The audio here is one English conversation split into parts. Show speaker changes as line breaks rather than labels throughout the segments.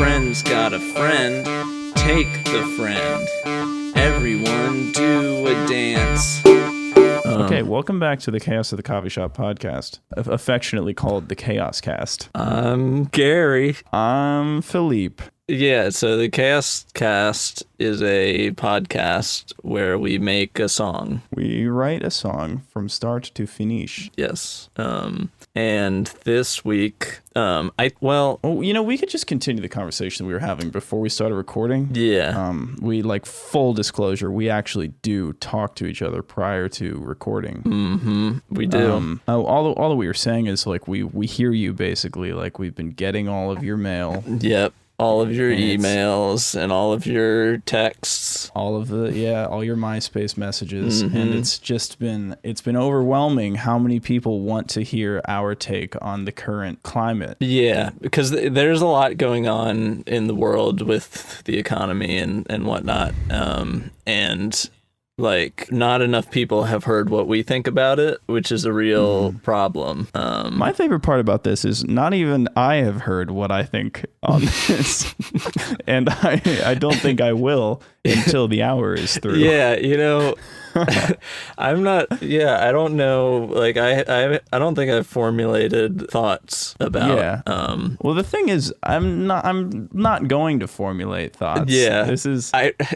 friend's got a friend. Take the friend. Everyone do a dance.
Okay, welcome back to the Chaos of the Coffee Shop podcast, affectionately called the Chaos Cast.
I'm Gary.
I'm Philippe.
Yeah, so the Chaos Cast is a podcast where we make a song.
We write a song from start to finish.
Yes. And this week,
we could just continue the conversation we were having before we started recording.
Yeah.
Full disclosure, we actually do talk to each other prior to recording.
Mm-hmm. We do.
All that we were saying is like we hear you basically, like we've been getting all of your mail.
Yep. All of your emails and all of your texts.
All your MySpace messages.
Mm-hmm.
And it's been overwhelming how many people want to hear our take on the current climate.
Yeah, because there's a lot going on in the world with the economy and whatnot. And like not enough people have heard what we think about it, which is a real problem.
My favorite part about this is not even I have heard what I think on this. And I don't think I will until the hour is through.
Yeah, I don't know. Like I don't think I've formulated thoughts about.
Yeah. Well, the thing is, I'm not going to formulate thoughts.
Yeah.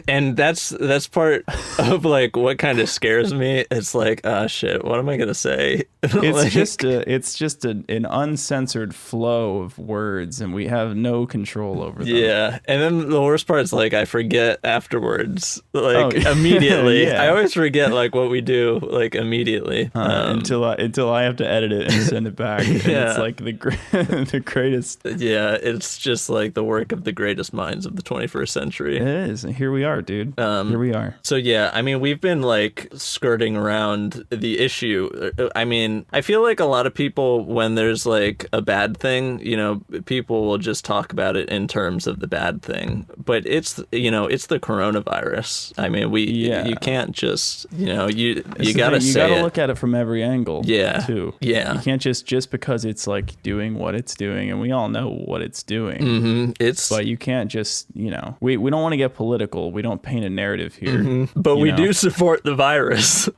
And
that's part of like what kind of scares me. It's like, shit, what am I gonna say?
It's just an uncensored flow of words, and we have no control over them.
Yeah, and then the worst part is like I forget afterwards, immediately.
Yeah.
I always forget like what we do like immediately
until I have to edit it and send it back. And
Yeah.
It's like the greatest.
Yeah, it's just like the work of the greatest minds of the 21st century.
It is. And here we are, dude. Here we are.
So yeah, I mean, we've been like skirting around the issue. I mean, I feel like a lot of people, when there's like a bad thing, people will just talk about it in terms of the bad thing. But it's the coronavirus. I mean, you can't just, you gotta say it.
You gotta look at it from every angle.
Yeah.
Too.
Yeah.
You can't just because it's like doing what it's doing, and we all know what it's doing.
Mm-hmm.
But you can't just, we don't want to get political. We don't paint a narrative here.
Mm-hmm. But we do support the virus.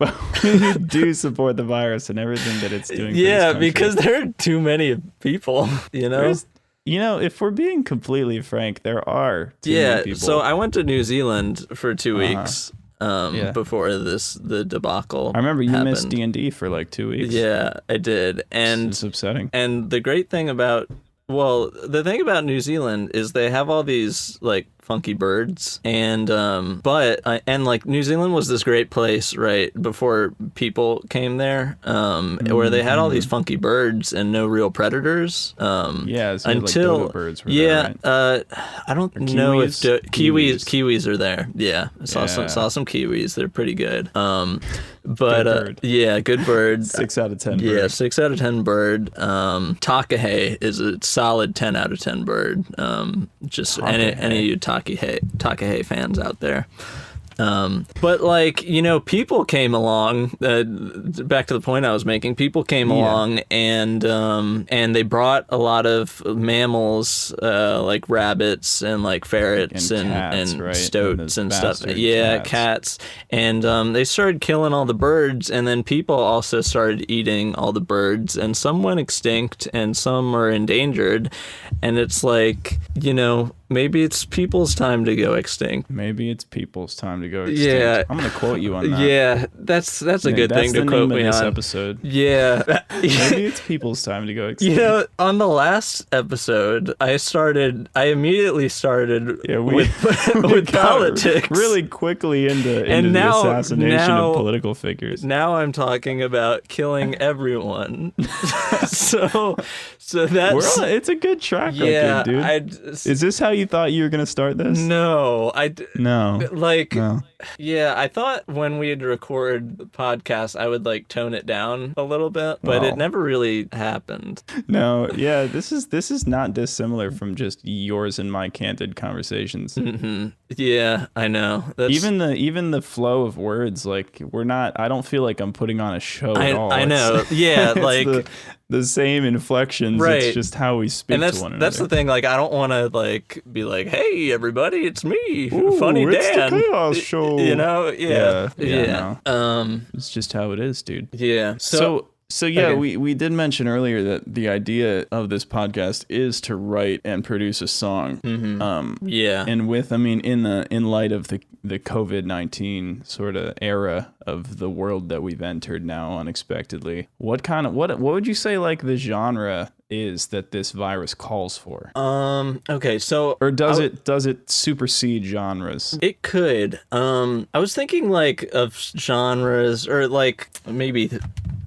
We do support the virus and everything that it's doing.
Yeah, because there are too many people,
if we're being completely frank, there are too many people.
So I went to New Zealand for 2 weeks before the debacle.
I remember you
happened.
missed D&D for like 2 weeks.
Yeah, I did. And
it's upsetting.
And the thing about New Zealand is they have all these like funky birds, and like New Zealand was this great place right before people came there, where they had all these funky birds and no real predators.
Until
like
dodo birds were there, right?
I don't know if kiwis are there. Yeah, I saw some kiwis. They're pretty good. But good bird.
6 out of 10 bird.
Yeah, 6 out of 10 bird. Takahe is a solid 10 out of 10 bird. Any of you Takahe fans out there. But like, people came along, back to the point I was making, people came along and they brought a lot of mammals, like rabbits and like ferrets and
cats,
and
right?
stoats and stuff.
Yeah,
cats. And they started killing all the birds, and then people also started eating all the birds, and some went extinct and some are endangered. And it's like, maybe it's people's time to go extinct.
Yeah. I'm going to quote you on that.
Yeah, that's a good thing to quote me on.
That's the name of this episode.
Yeah.
Maybe it's people's time to go extinct.
On the last episode, I immediately started with politics.
Really quickly into the assassination of political figures.
Now I'm talking about killing everyone. so that's...
it's a good track record, dude. Is this how you thought you were going to start this?
No.
No.
Yeah, I thought when we'd record the podcast, I would like tone it down a little bit, but it never really happened.
No, yeah, this is not dissimilar from just yours and my candid conversations.
Mm-hmm. Yeah, I know.
Even the flow of words, like I don't feel like I'm putting on a show at all.
I know. Yeah, like
the same inflections.
Right.
It's just how we speak
And
to one another.
that's the thing. Like, I don't want to like be like, "Hey, everybody, it's me,
Ooh,
Funny
it's
Dan."
the Chaos Show.
You know? Yeah.
No. It's just how it is, dude.
Yeah.
So yeah,
okay.
we did mention earlier that the idea of this podcast is to write and produce a song.
Yeah.
And in light of the COVID-19 sort of era of the world that we've entered now unexpectedly, what would you say like the genre is that this virus calls for?
Okay, so
Or does it supersede genres?
it could. I was thinking like of genres or like maybe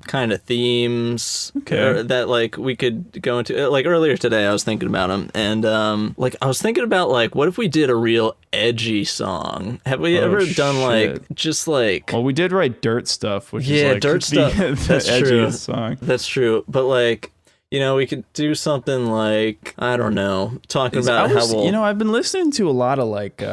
kind of themes that like we could go into. Like earlier today I was thinking about them, and like I was thinking about like, what if we did a real edgy song? Have we ever done like just like,
well, we did write Dirt Stuff, which is like
Dirt Stuff.
the
That's
edgiest
true.
song.
That's true. But like, you know, we could do something like, I don't know, talking about how we'll...
You know, I've been listening to a lot of like,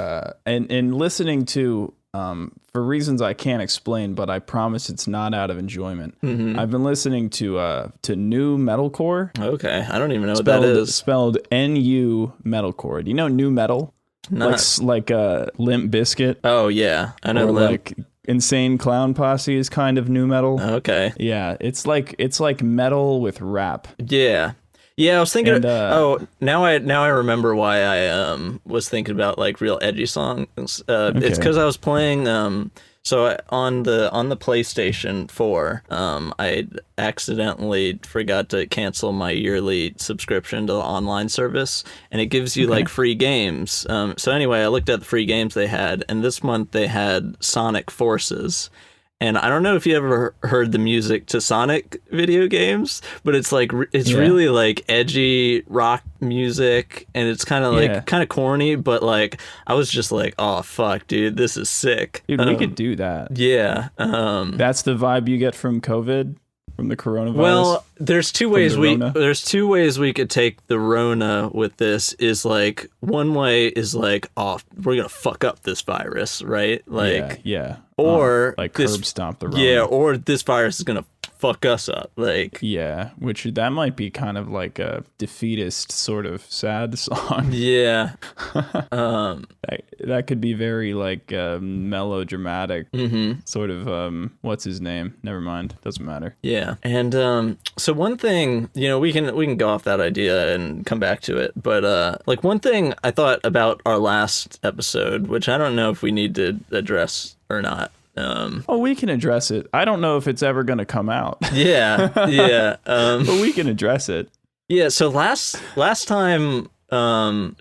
and listening to, for reasons I can't explain, but I promise it's not out of enjoyment. I've been listening to new metalcore.
Okay, I don't even know what that is.
Spelled NU metalcore. Do you know new metal? Like Limp Bizkit.
Oh yeah, I know.
Or
Limp.
like Insane Clown Posse is kind of new metal.
Okay.
Yeah, it's like metal with rap.
Yeah. Yeah, I was thinking.
And,
now I remember why I was thinking about like real edgy songs. It's because I was playing. So on the PlayStation 4, I accidentally forgot to cancel my yearly subscription to the online service, and it gives you like free games. So anyway, I looked at the free games they had, and this month they had Sonic Forces. And I don't know if you ever heard the music to Sonic video games, but it's like really like edgy rock music, and it's kind of like kind of corny, but like I was just like, oh fuck, dude, this is sick.
Dude, we could do that.
Yeah.
That's the vibe you get from COVID, from the coronavirus.
Well, there's two ways we could take the Rona with this. Is like, one way is like, oh, we're gonna fuck up this virus, right? Like or
like curb stomp the Rona.
Yeah, or this virus is gonna fuck us up. Like,
yeah, which that might be kind of like a defeatist sort of sad song.
Yeah.
That could be very like melodramatic sort of what's his name? Never mind. Doesn't matter.
Yeah. And so one thing, you know, we can go off that idea and come back to it, but like one thing I thought about our last episode, which I don't know if we need to address or not.
We can address it. I don't know if it's ever going to come out.
Yeah.
But we can address it.
Yeah. So last time,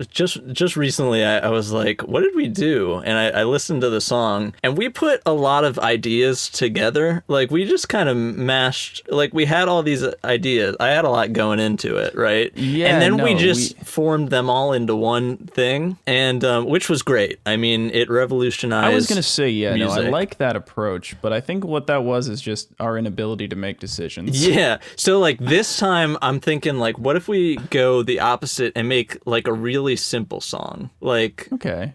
just recently, I was like, what did we do? And I listened to the song, and we put a lot of ideas together. Like, we just kind of mashed, like, we had all these ideas. I had a lot going into it, right?
Yeah.
And then we formed them all into one thing, and which was great. I mean, it revolutionized.
I was going to say,
music.
I like that approach, but I think what that was is just our inability to make decisions.
Yeah. So, like, this time I'm thinking, like, what if we go the opposite and make like a really simple song? Like,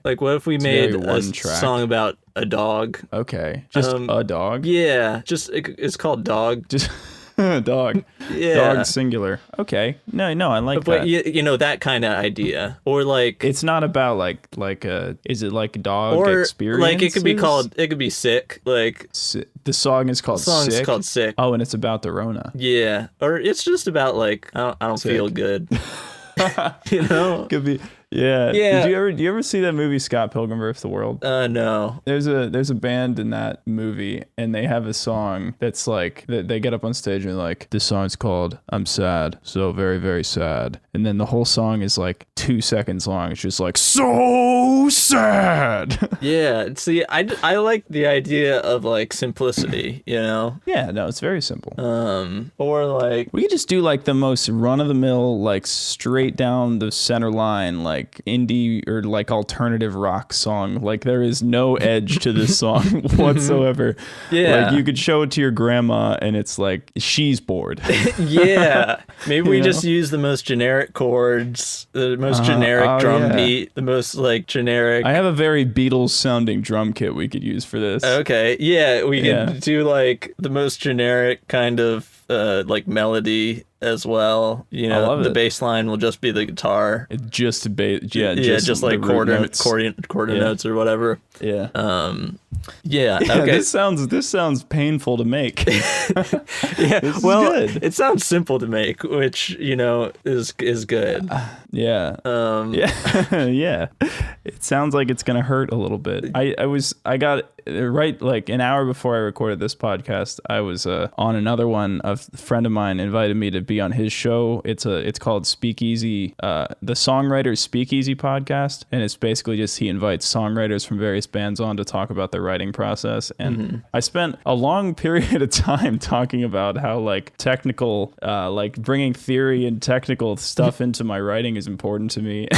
like what if we made a song about a dog?
Okay. Just a dog?
Yeah. Just it's called Dog.
Just dog.
Yeah.
Dog singular. Okay. No, I like that.
But you know, that kind of idea. Or like,
it's not about like is it like dog
or
experience?
Like it could be Sick. Like
the song is called Sick.
It's called Sick.
Oh, and it's about the Rona.
Yeah. Or it's just about like, I don't feel good. You know,
could be. Yeah. Did you ever see that movie Scott Pilgrim vs. the World?
No.
There's a band in that movie, and they have a song that's like they get up on stage and like, this song's called "I'm Sad, So Very Very Sad," and then the whole song is like 2 seconds long. It's just like, so sad.
Yeah. See, I like the idea of like simplicity. You know.
Yeah. No, it's very simple.
Or like,
we could just do like the most run of the mill, like straight down the center line, like indie or like alternative rock song. Like, there is no edge to this song whatsoever.
Yeah.
Like, you could show it to your grandma and it's like, she's bored.
Yeah. Maybe we just use the most generic chords, the most generic drum beat, the most like generic.
I have a very Beatles sounding drum kit we could use for this.
Okay. Yeah. We could do like the most generic kind of like melody as well. You
I
know,
love
the
it.
bass line will just be the guitar.
It just
Yeah, just like
the root
quarter
notes.
quarter
Yeah.
notes or whatever.
Yeah.
Yeah.
Yeah,
Okay.
this sounds painful to make.
Yeah.
This is
Well,
good.
it sounds simple to make, which is good.
Yeah. Yeah. Yeah. It sounds like it's gonna hurt a little bit. I got right like an hour before I recorded this podcast. I was on another one. A friend of mine invited me to be on his show. It's called Speakeasy, the Songwriters Speakeasy podcast, and it's basically just he invites songwriters from various bands on to talk about their writing process. And I spent a long period of time talking about how like technical, like bringing theory and technical stuff into my writing is important to me.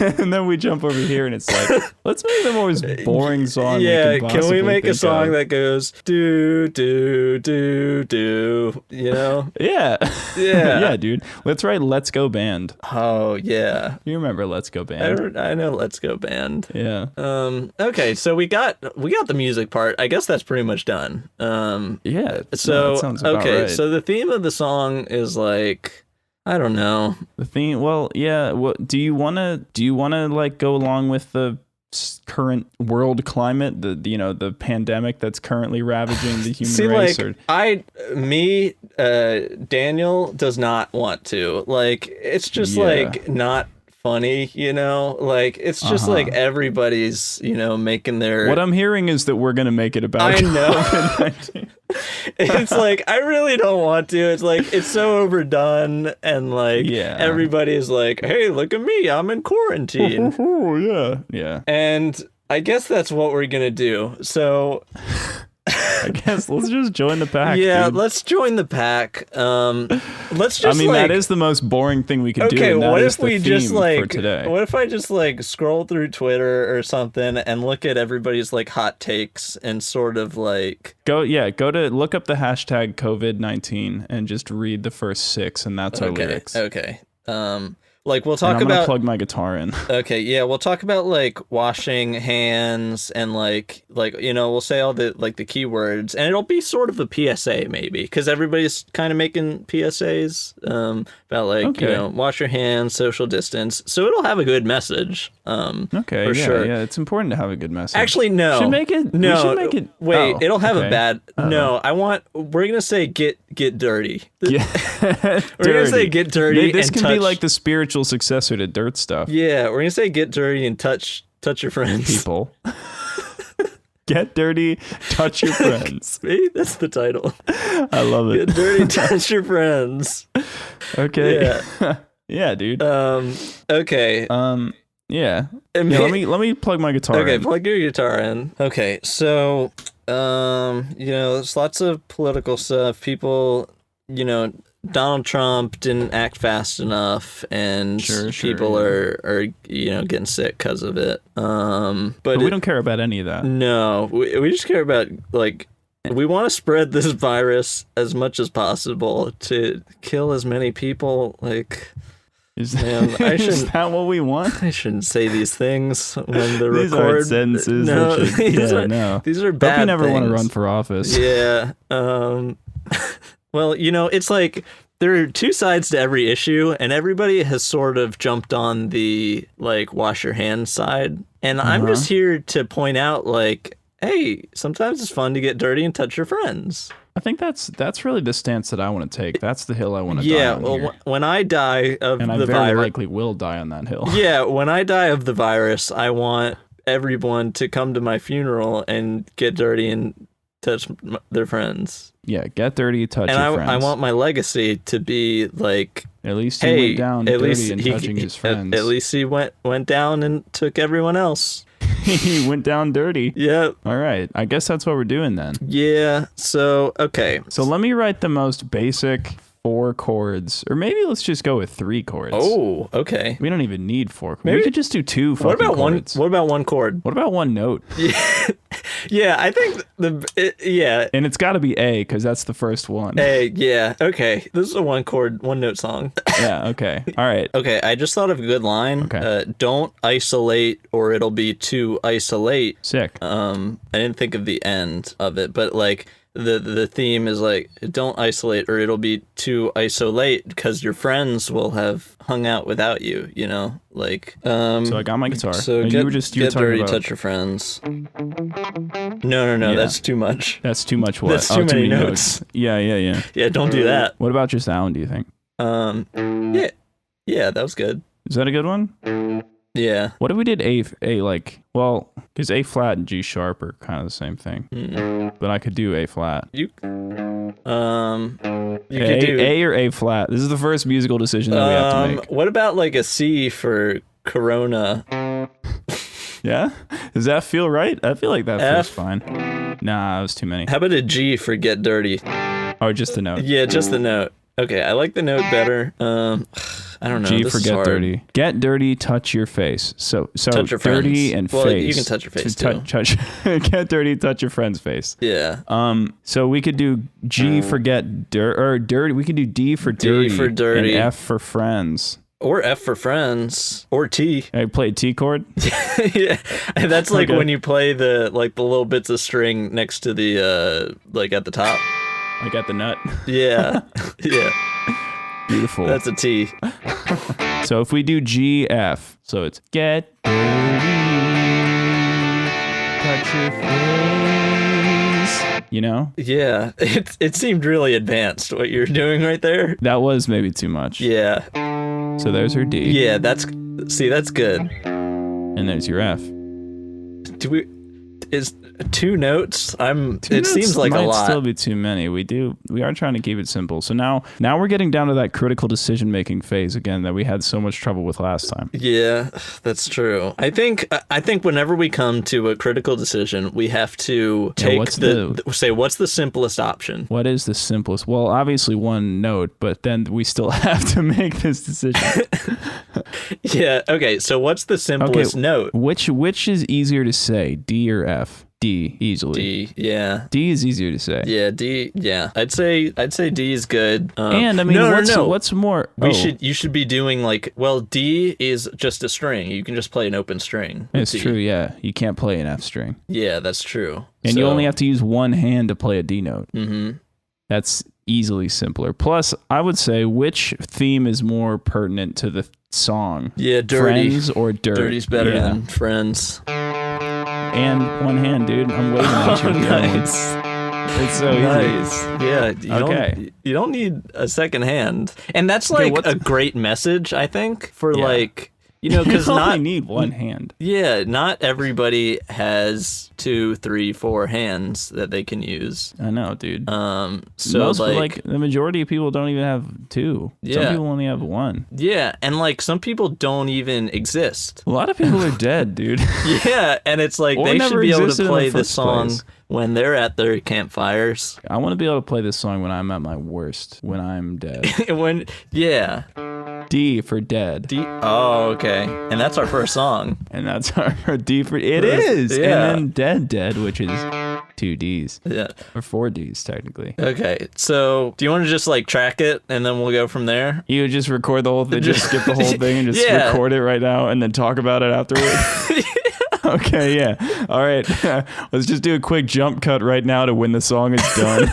And then we jump over here and it's like, let's make the most boring song
Yeah,
we can
can we
possibly
make a
think
song
of.
that goes do do do do? You know?
Yeah.
Yeah.
Yeah, dude. Let's write Let's Go Band.
Oh yeah,
You remember Let's Go Band?
I know. Let's Go Band.
Yeah.
Okay, so we got the music part. I guess that's pretty much done.
Yeah.
So
that sounds about
okay,
right.
so the theme of the song is like, I don't know.
The theme, well, yeah. What do you wanna like go along with the current world climate, the pandemic that's currently ravaging the human
See,
race?
like Daniel does not want to. Like, it's just
Yeah.
like not funny, you know? Like, it's just like everybody's, making their.
What I'm hearing is that we're gonna make it about
I know.
COVID-19.
It's like, I really don't want to. It's like, it's so overdone, and like
Yeah.
everybody's like, hey, look at me, I'm in quarantine.
Oh yeah, yeah.
And I guess that's what we're gonna do. So
I guess let's just join the pack.
yeah,
dude.
let's join the pack. Let's just
I mean,
like,
that is the most boring thing we could do.
okay,
And that
what
is
if
the
we just
theme for
like
today?
what if I just like scroll through Twitter or something and look at everybody's like hot takes and sort of like
Go to look up the hashtag COVID-19 and just read the first 6, and that's our lyrics.
Okay. Like we'll
And
talk
I'm gonna
about
plug my guitar in.
okay, yeah, we'll talk about like washing hands and like we'll say all the like the keywords, and it'll be sort of a PSA maybe because everybody's kind of making PSAs about like
Okay.
wash your hands, social distance, so it'll have a good message.
Okay,
for
yeah,
sure.
yeah, it's important to have a good message.
Actually, no.
Should make it- we
No.
should make it-
Wait,
oh,
it'll have a
okay.
bad. No, we're gonna say get dirty.
Yeah.
We're gonna say get dirty.
This
and
can
touch,
be like the spiritual successor to Dirt Stuff.
Yeah, we're gonna say get dirty and touch your friends.
People. Get dirty, touch your friends.
Maybe that's the title.
I love it.
Get dirty, touch your friends.
Okay.
Yeah.
Yeah, dude.
Okay.
Yeah.
And
Yeah,
may-
let me plug my guitar
Okay,
in.
plug your guitar in. Okay, so there's lots of political stuff. People, Donald Trump didn't act fast enough, and
Sure,
people are getting sick because of it. But
But we don't care about any of that.
No, we just care about like. We want to spread this virus as much as possible to kill as many people. Like,
Is,
Man, I
is
shouldn't-
that what we want?
I shouldn't say these things when the
These
record.
aren't sentences.
No,
that should-
these
yeah,
are
no.
these are
Hope
bad.
you never want to
things.
run for office.
Yeah. Well, it's like there are two sides to every issue, and everybody has sort of jumped on the like wash your hands side. And I'm just here to point out, like, hey, sometimes it's fun to get dirty and touch your friends.
I think that's really the stance that I want to take. That's the hill I want to
Yeah.
die on
Well,
here.
when I die of
And I
the
very
virus,
likely will die on that hill.
yeah, when I die of the virus, I want everyone to come to my funeral and get dirty and touch their friends.
Yeah, get dirty, touch
And
your friends.
I want my legacy to be like,
At least he
hey,
went down
at
dirty
least
and
he,
touching his friends.
At least he went down and took everyone else.
He went down dirty.
Yeah,
All right, I guess that's what we're doing then.
yeah. So okay,
So let me write the most basic 4 chords, or maybe let's just go with 3 chords.
oh, okay.
We don't even need 4.
Maybe-
We could just do 2 fucking
What about
chords.
one? What about one chord?
What about 1 note?
Yeah, I think yeah.
And it's got to be A because that's the first one.
Hey, yeah, okay. This is a one note song.
Yeah, okay. All right.
Okay, I just thought of a good line.
Okay.
Don't isolate or it'll be to isolate.
Sick.
I didn't think of the end of it, but like the theme is like, don't isolate or it'll be too isolate because your friends will have hung out without you, you know? Like,
So I got my guitar.
so
And
get,
you were
get
talking
dirty,
about,
touch your friends. No,
Yeah.
that's too much.
That's too much. What?
That's too many notes.
Yeah.
Yeah, don't do that.
What about just that one? Do you think?
Yeah, that was good.
Is that a good one?
Yeah.
What if we did A like? Well, because A flat and G sharp are kind of the same thing. But I could do A flat.
You could do
A or A flat. This is the first musical decision that we have to make.
What about like a C for Corona?
Yeah? Does that feel right? I feel like that feels
F?
fine. Nah, it was too many.
How about a G for get dirty?
Oh, just a note.
Yeah, just the note. Okay, I like the note better. I don't know.
G
this
for
is
get
hard.
dirty. Get dirty, touch your face. So
Touch your
dirty
friends.
and
Well,
face.
you can touch your face,
touch get dirty, touch your friend's face.
Yeah.
So we could do G for get dirty. We could do D for dirty.
for dirty.
And F for friends.
Or F for friends. Or T.
I played T chord.
Yeah. And that's like
Okay.
when you play the little bits of string next to the like at the top.
Like at the nut.
Yeah. Yeah.
Beautiful.
That's a T.
So if we do G F, so it's get dirty, touch your face. You know?
Yeah. It seemed really advanced what you're doing right there.
That was maybe too much.
Yeah.
So there's her D.
Yeah, that's good.
And there's your F.
Is 2 notes?
Two
It
notes
seems like a
might
lot.
still be too many. We are trying to keep it simple. So now we're getting down to that critical decision making phase again that we had so much trouble with last time.
Yeah, that's true. I think whenever we come to a critical decision, we have to take
what's
what's the simplest option?
What is the simplest? Well, obviously one note, but then we still have to make this decision.
Yeah, okay. So what's the simplest note?
Which is easier to say, D or F? D easily.
D. Yeah.
D is easier to say.
Yeah, D. Yeah, I'd say D is good.
And I mean, what's more?
You should be doing like, well, D is just a string. You can just play an open string. with
It's
D.
true. Yeah, you can't play an F string,
Yeah, that's true.
and you only have to use one hand to play a D note.
Mm-hmm.
That's easily simpler. Plus, I would say which theme is more pertinent to the song?
Yeah, dirty.
Friends or dirt?
Dirty's better
Yeah.
than friends.
And one hand, dude. I'm waving at you.
Oh,
with the other one.
nice.
It's so easy.
Nice. Yeah. You don't need a second hand. And that's like a great message, I think, for
Yeah.
like, you know, because
You only
not
need one hand.
yeah, not everybody has 2, 3, 4 hands that they can use.
I know, dude.
So
Most,
like
the majority of people don't even have 2. Some
Yeah.
people only have 1.
yeah, and like some people don't even exist.
A lot of people are dead, dude.
Yeah, and it's like
Or
they
never
should be able to
existed in the
play this
first
song
place.
when they're at their campfires.
I want to be able to play this song when I'm at my worst, when I'm dead.
Yeah.
D for dead.
D. Oh, okay. And that's our first song.
And that's our D for it
That's-
is.
yeah.
And then dead, which is 2 Ds.
Yeah.
Or 4 Ds technically.
Okay. So, do you want to just like track it and then we'll go from there?
You would just record the whole thing, just skip the whole thing and just
Yeah.
record it right now and then talk about it afterwards. Okay, yeah. All right. Let's just do a quick jump cut right now to when the song is done.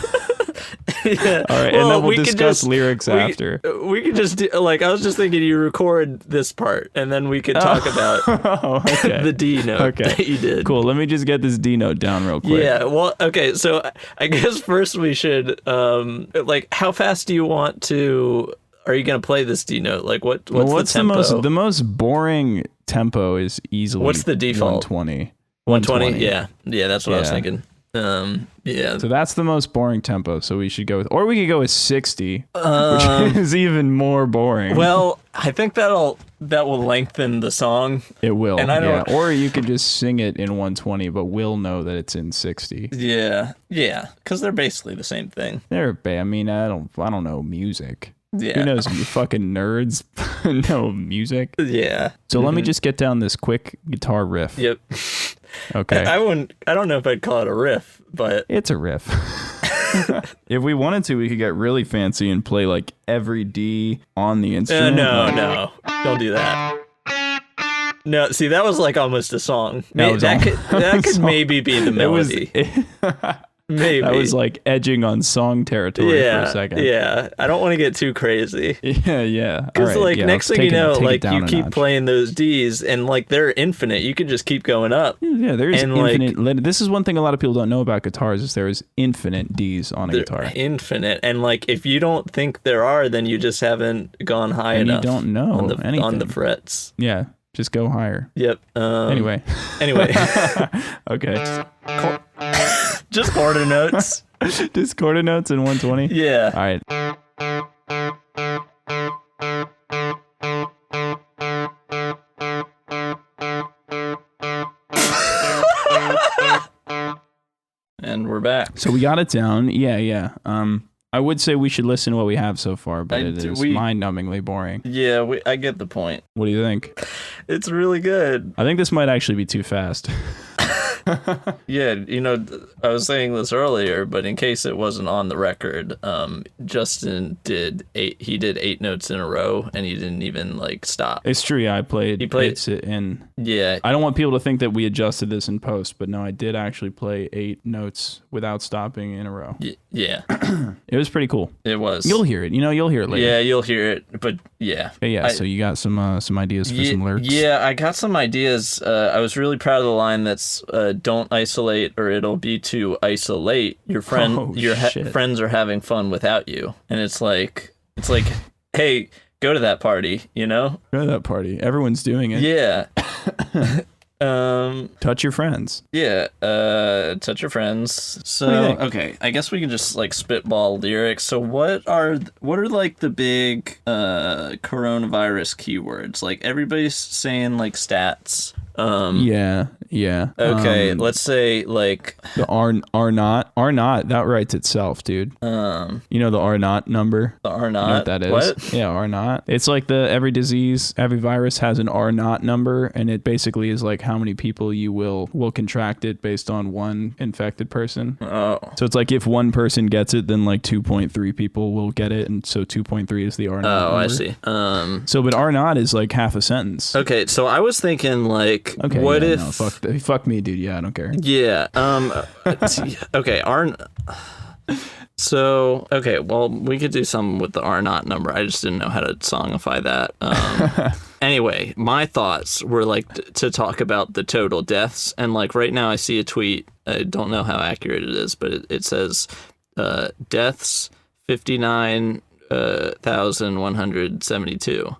Yeah.
All right, and then we'll discuss lyrics after.
We could just do, like, I was just thinking you record this part and then we could talk about
Oh, okay.
the D note
Okay.
that you did.
Cool. Let me just get this D note down real quick.
Yeah, well, okay, so I guess first we should, like, how fast do you want to, are you going to play this D note? Like, what's the tempo?
the most boring tempo is easily
What's the default?
120.
120? Yeah, that's what I was
Yeah.
thinking. Yeah.
So that's the most boring tempo. So we should go with, or we could go with 60,
Um,
which is even more boring.
Well, I think that will lengthen the song.
it will.
and I don't-
yeah. Or you could just sing it in 120, but we'll know that it's in 60.
Yeah, because they're basically the same thing.
I mean, I don't know music.
Yeah.
Who knows? You fucking nerds know music.
Yeah.
So let me just get down this quick guitar riff.
Yep.
Okay.
I don't know if I'd call it a riff, but
It's a riff. If we wanted to, we could get really fancy and play like every D on the instrument.
no, don't do that. No, see, that was like almost a song.
That was
That
al-
could maybe be the
It was.
melody. Maybe.
That was like edging on song territory for a second.
Yeah. I don't want to get too crazy.
Yeah.
Because like next thing you know, like you keep
notch.
playing those Ds and like they're infinite. You could just keep going up.
Yeah, there's
and,
infinite. This is one thing a lot of people don't know about guitars is there is infinite Ds on a guitar.
Infinite. And like if you don't think there are, then you just haven't gone high
and
enough.
You don't know anything.
On the frets.
Yeah. Just go higher.
Yep.
Anyway. Okay.
Just quarter notes.
Just quarter notes in 120?
Yeah.
All right.
And we're back.
So we got it down. Yeah. I would say we should listen to what we have so far, but it is mind-numbingly boring.
Yeah, I get the point.
What do you think?
It's really good.
I think this might actually be too fast.
Yeah, I was saying this earlier, but in case it wasn't on the record, Justin did 8 notes in a row, and he didn't even like stop.
It's true. Yeah, he played it in.
Yeah.
I don't want people to think that we adjusted this in post, but no, I did actually play 8 notes without stopping in a row.
Yeah.
It was pretty cool.
It was.
You'll hear it. You'll hear it later.
Yeah, you'll hear it. But yeah.
So you got some ideas for some lyrics?
Yeah, I got some ideas. I was really proud of the line that's don't isolate or it'll be to isolate. Your friends are having fun without you. And it's like, hey, go to that party,
Go to that party. Everyone's doing it.
Yeah.
Touch your friends.
Yeah, touch your friends. So okay, I guess we can just like spitball lyrics. So what are like the big coronavirus keywords? Like everybody's saying like stats.
Yeah.
Okay, let's say like
the R naught that writes itself, dude. The R naught number.
The R naught.
You know what that is? What? Yeah, R naught. It's like every disease, every virus has an R naught number, and it basically is like how many people you will contract it based on one infected person.
Oh.
So it's like if one person gets it, then like 2.3 people will get it, and so 2.3 is the R naught.
Oh,
number.
I see.
But R naught is like half a sentence.
Okay, so I was thinking like, what if?
No, fuck me, dude. Yeah, I don't care.
Yeah. Okay. So, okay, well, we could do something with the R naught number. I just didn't know how to songify that. Anyway, my thoughts were like to talk about the total deaths. And like right now I see a tweet. I don't know how accurate it is, but it says deaths 59,172.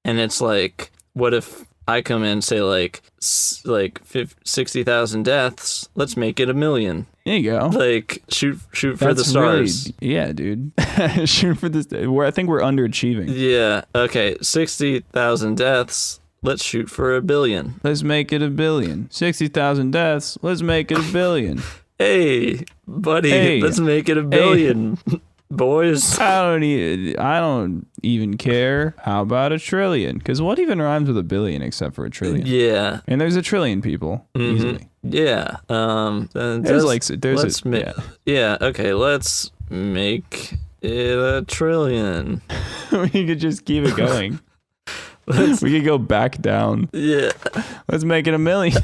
And it's like, what if I come in and say like 60,000 deaths, let's make it 1 million.
There you go.
Like shoot for the stars.
Really, yeah, dude. Shoot for this. I think we're underachieving.
Yeah. Okay. 60,000 deaths. Let's shoot for 1 billion.
Let's make it 1 billion. 60,000 deaths. Let's make it 1 billion.
Hey, buddy. Let's make it 1 billion. Boys.
I don't even care. How about 1 trillion? Because what even rhymes with 1 billion except for 1 trillion?
Yeah.
And there's 1 trillion people easily.
Yeah. Yeah. Okay. Let's make it 1 trillion.
We could just keep it going. We could go back down.
Yeah.
Let's make it 1 million.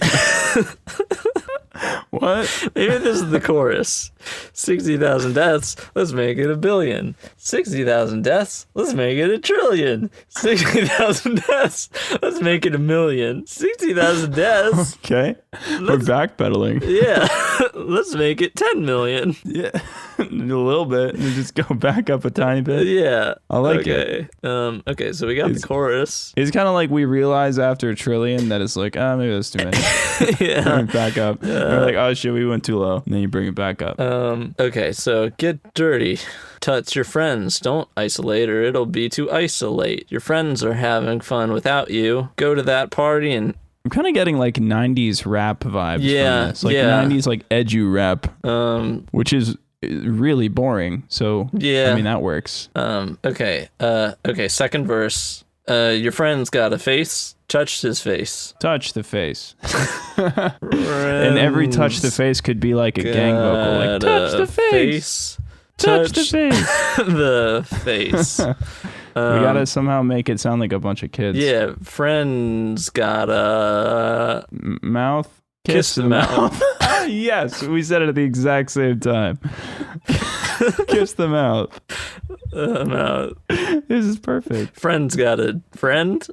What?
Maybe this is the chorus. 60,000 deaths, let's make it 1 billion. 60,000 deaths, let's make it 1 trillion. 60,000 deaths, let's make it 1 million. 60,000 deaths.
Okay. We're backpedaling.
Yeah. Let's make it 10 million.
Yeah. A little bit. And just go back up a tiny bit.
Yeah.
I like it.
Okay, so we got the chorus.
It's kind of like we realize after 1 trillion that it's like, maybe that's too many.
Yeah.
Bring it back up. We're like, oh shit, we went too low. And then you bring it back up.
Okay, so get dirty. Touch your friends. Don't isolate or it'll be to isolate. Your friends are having fun without you. Go to that party and...
I'm kind of getting like 90s rap vibes from this. Like 90s like edu rap. Which is really boring. So,
yeah.
I mean, that works.
Okay, second verse. Your friend's got a face. Touch his face.
Touch the face. And every touch the face could be like a gang vocal. Like, touch the face. Touch the face.
The face.
We gotta somehow make it sound like a bunch of kids.
Yeah, friends got a...
mouth
Kiss the mouth.
Yes, we said it at the exact same time. Kiss the mouth.
Mouth.
This is perfect.
Friend's got a friend.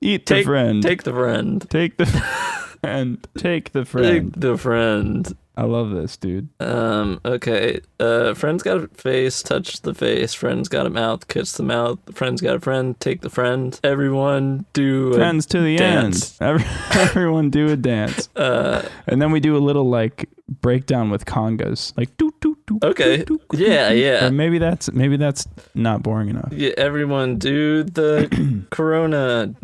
Eat the friend.
Take the friend.
Take the friend. Take the friend.
Take the friend.
I love this, dude.
Okay. Friend's got a face, touch the face. Friend's got a mouth, kiss the mouth. Friend's got a friend, take the friend. Everyone do a
Friends to the
dance.
end. Everyone do a dance. And then we do a little like breakdown with congas, like doo doo doo.
Okay.
Doo, doo,
Yeah,
doo, doo.
yeah.
Or maybe that's not boring enough.
Yeah, everyone do the Corona.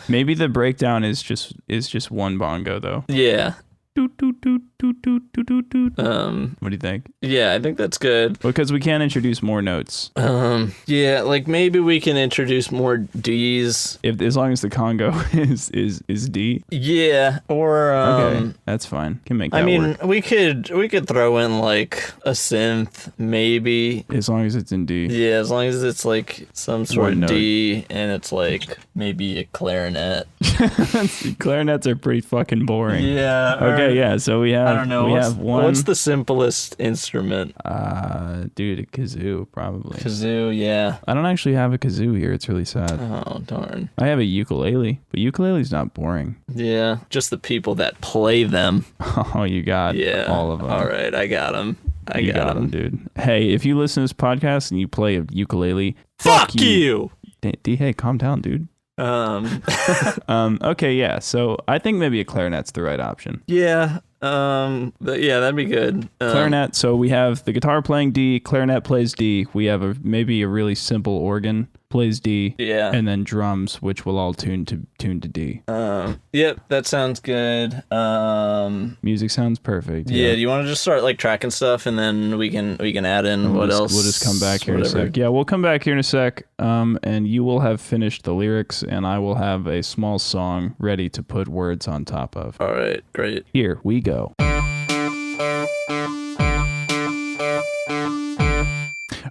Maybe the breakdown is just one bongo though.
Yeah.
Doo, doo, doo, doo, doo, doo, doo, doo. What do you think?
Yeah, I think that's good.
Because we can't introduce more notes.
Yeah, like maybe we can introduce more D's.
As long as the Congo is D.
Yeah, or
Okay, that's fine. Can make that
I mean,
work.
we could throw in like a synth, maybe.
As long as it's in D.
Yeah, as long as it's like some sort
One
of
note.
D and it's like maybe a clarinet.
Clarinets are pretty fucking boring.
Yeah.
Okay, yeah. So we have
I don't know.
we have one.
What's the simplest instrument?
Dude, a kazoo probably.
Kazoo. Yeah.
I don't actually have a kazoo here. It's really sad.
Oh darn.
I have a ukulele, but ukulele's not boring.
Yeah. Just the people that play them.
Oh, you got
Yeah.
all of them.
All right, I got them.
You got them, dude. Hey, if you listen to this podcast and you play a ukulele,
Fuck you.
D, hey, calm down, dude. Okay, yeah. So I think maybe a clarinet's the right option.
Yeah. Yeah, that'd be good.
Clarinet. So we have the guitar playing D, clarinet plays D. We have maybe a really simple organ plays D.
Yeah.
And then drums, which will all tune to D.
Yep, that sounds good.
Music sounds perfect.
Yeah. Do you want to just start like tracking stuff and then we can add in what else?
We'll just come back here in a
whatever.
sec. Yeah, we'll come back here in a sec. And you will have finished the lyrics, and I will have a small song ready to put words on top of.
All right, great.
Here we go.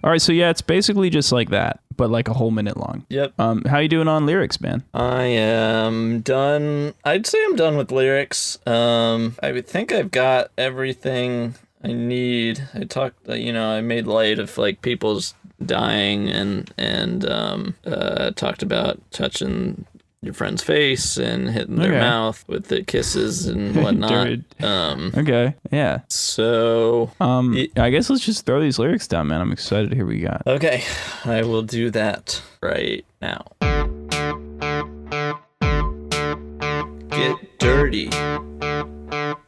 All right, so yeah, it's basically just like that, but like a whole minute long.
Yep.
How you doing on lyrics, man?
I am done. I'd say I'm done with lyrics. I would think I've got everything I need. I made light of like people's dying and talked about touching your friend's face and hitting their
Okay.
mouth with the kisses and whatnot.
Dude. Okay, yeah.
So
I guess let's just throw these lyrics down, man. I'm excited to hear what you got.
okay, I will do that right now. Get dirty.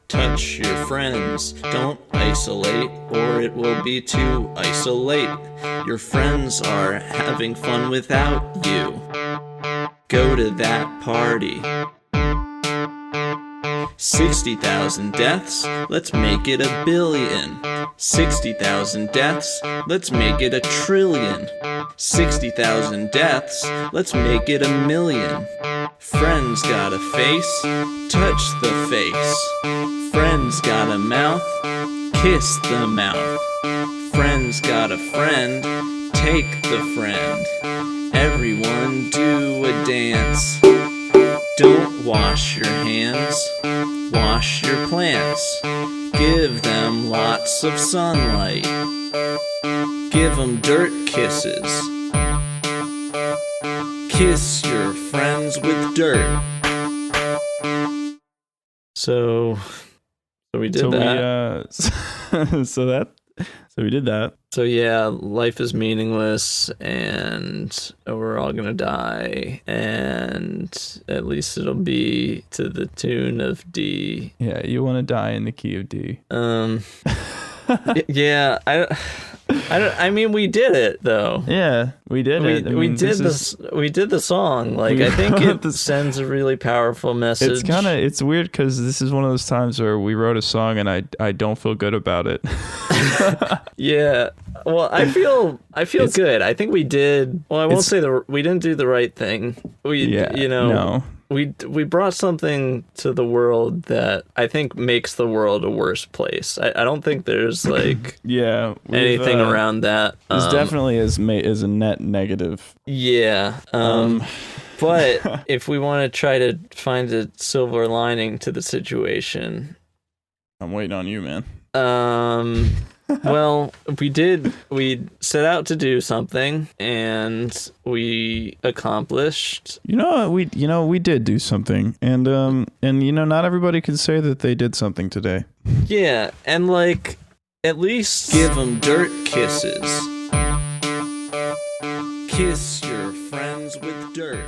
Touch your friends. Don't isolate, or it will be to isolate. Your friends are having fun without you. Go to that party. 60,000 deaths, let's make it 1 billion. 60,000 deaths, let's make it 1 trillion. 60,000 deaths, let's make it 1 million. Friends got a face, touch the face. Friends got a mouth, kiss the mouth. Friends got a friend, take the friend. Everyone do a dance. Don't wash your hands, wash your plants. Give them lots of sunlight. Give them dirt kisses. Kiss your friends with dirt. So we did that.
So we did that.
So yeah, life is meaningless and we're all gonna die, and at least it'll be to the tune of D.
Yeah, you want to die in the key of D.
Yeah, I mean, we did it though.
Yeah, we did it. I
We
mean,
did
this.
we did the song. Like, I think it sends a really powerful message.
It's weird because this is one of those times where we wrote a song and I don't feel good about it.
Yeah. Well, I feel good. I think we did. Well, I won't say we didn't do the right thing.
No.
We brought something to the world that I think makes the world a worse place. I don't think there's like
Yeah,
anything around that.
This definitely is a net negative.
Yeah. But if we want to try to find a silver lining to the situation,
I'm waiting on you, man.
well, we set out to do something and we accomplished.
We did do something, and not everybody can say that they did something today.
Yeah, and like at least give them dirt kisses. Kiss your friends with dirt.